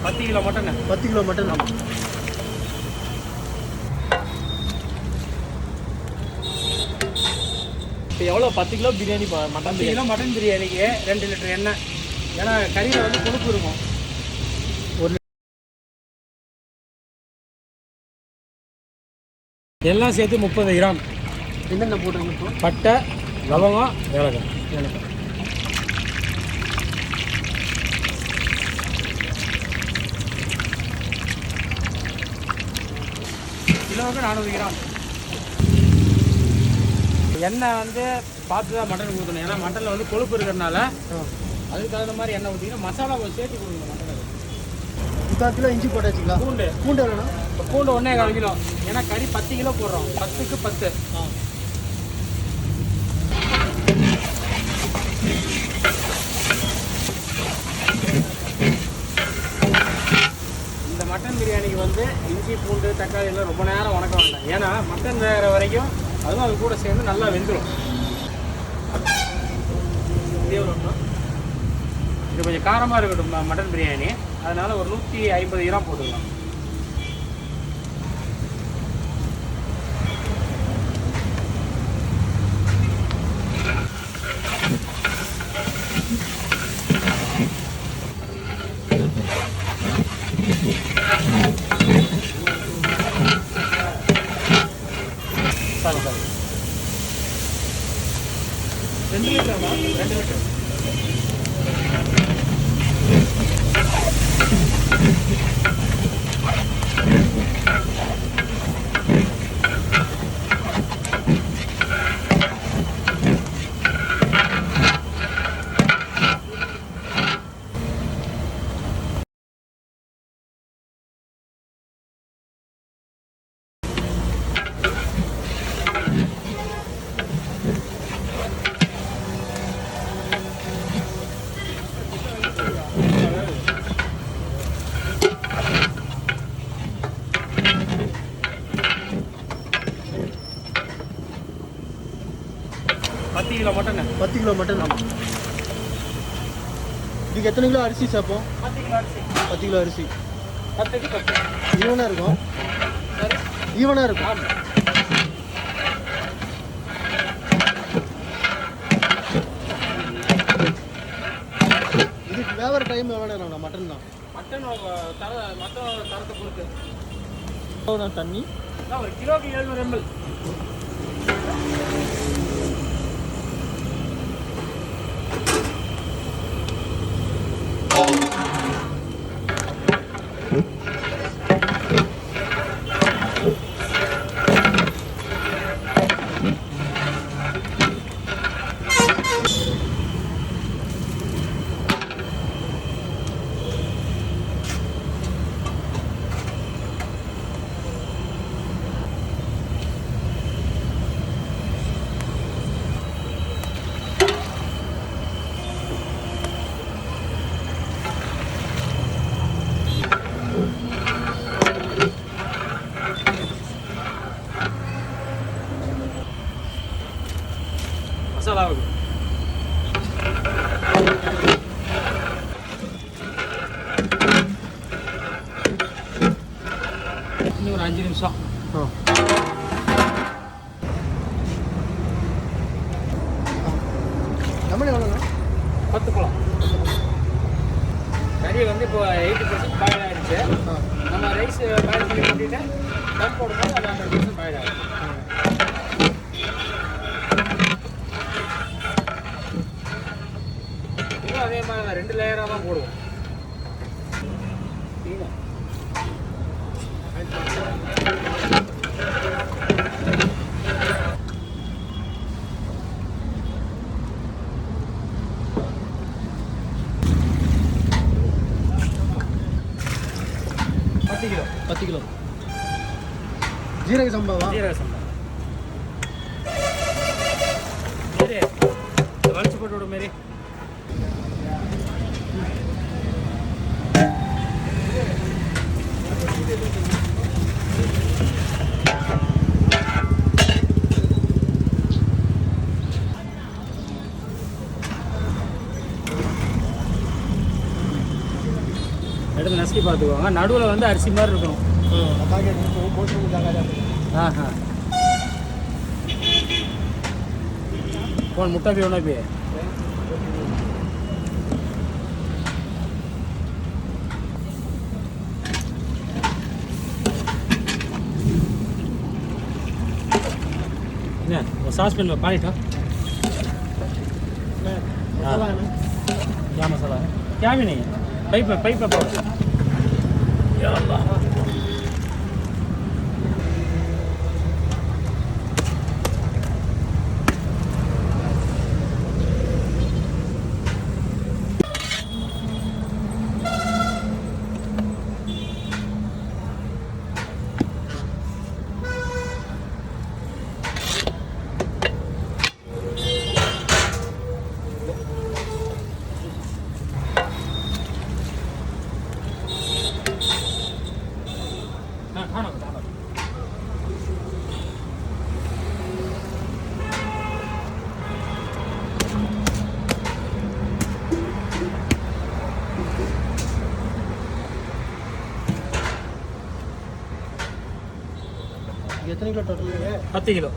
10 kilo mutton. 10 kilo mutton. ஆமாம். இப்போ எவ்வளோ 10 kilo biryani mutton 10 kilo mutton பிரியாணிக்கு 2 லிட்டர் எண்ணெய். ஏன்னா கறியில் வந்து கொழுப்பு இருக்கும். எல்லாம் சேர்த்து 30 கிராம். என்னென்ன போட்டுருங்க இப்போ? பட்டை, லவங்கம், ஏலக்காய். கிலோவுக்கு 400 கிராம். எண்ணெய் வந்து பார்த்து தான் மட்டன் ஊற்றணும். ஏன்னா மட்டனில் வந்து கொழுப்பு இருக்கிறதுனால அதுக்கு தகுந்த மாதிரி எண்ணெய் ஊற்றிங்கன்னா மசாலாவை சேர்த்து கொடுக்கணும். மட்டன் 3/4 கிலோ இஞ்சி போட்டாச்சுங்களா? பூண்டு எவ்வளோண்ணா? பூண்டு 1.25 கிலோ. ஏன்னா கறி 10 கிலோ போடுறோம். 10க்கு 10. இந்த மட்டன் பிரியாணிக்கு வந்து இஞ்சி பூண்டு தக்காளி எல்லாம் ரொம்ப நேரம் வணக்க வேண்டாம். ஏன்னா மட்டன் வேகிற வரைக்கும் அதுவும் அது கூட சேர்ந்து நல்லா வெந்துடும். இது கொஞ்சம் காரமாக இருக்கட்டும் மட்டன் பிரியாணி. அதனால் ஒரு 150 கிராம் போட்டுக்கலாம். சரி 2 litre. 2 litre. Kilo mutton. 10 kilo mutton. ஆமாம். இதுக்கு எத்தனை கிலோ அரிசி சாப்போம்? 10 கிலோ அரிசி. 10 கிலோ அரிசி. 10க்கு 10. ஈவனாக இருக்கும். ஈவனாக இருக்கும். ஆமாம். இதுக்கு வேகிற டைம் எவ்வளோ நேரம்? மட்டன் தான். மட்டன் தரத்தை பொறுத்து. எவ்வளோ தண்ணி? ஒரு கிலோக்கு 700 ml. மசாலாவுக்கு இன்னும் ஒரு 5 நிமிஷம். லெமன் எவ்வளோண்ணா? 10 பழம். கறி வந்து இப்போ 80% பாயில் ஆகிடுச்சு. நம்ம ரைஸ் பாயில் பண்ணி கொட்டிட்டு தம் போடும்போது அது 100% பாயில் ஆகிடும். இதுவும் அதே மாதிரி தான் 2 லேயராக தான் போடுவோம். கிலோ 10 கிலோ ஜீரக சம்பாவா? ஜீரக சம்பா. சரி வலிச்சு போட்டு விட மாரி. எடுத்து கெப்பாசிட்டி பார்த்துக்கோங்க. நடுவில் வந்து அரிசி மாதிரி இருக்கணும். ஆஹா कौन मुट्टा भी होना भी है ना वो सास में पानी था क्या मसाला है क्या भी नहीं है पाइप में पाउडर या अल्लाह எத்தனை கிலோ டோட்டல்? 10 கிலோ.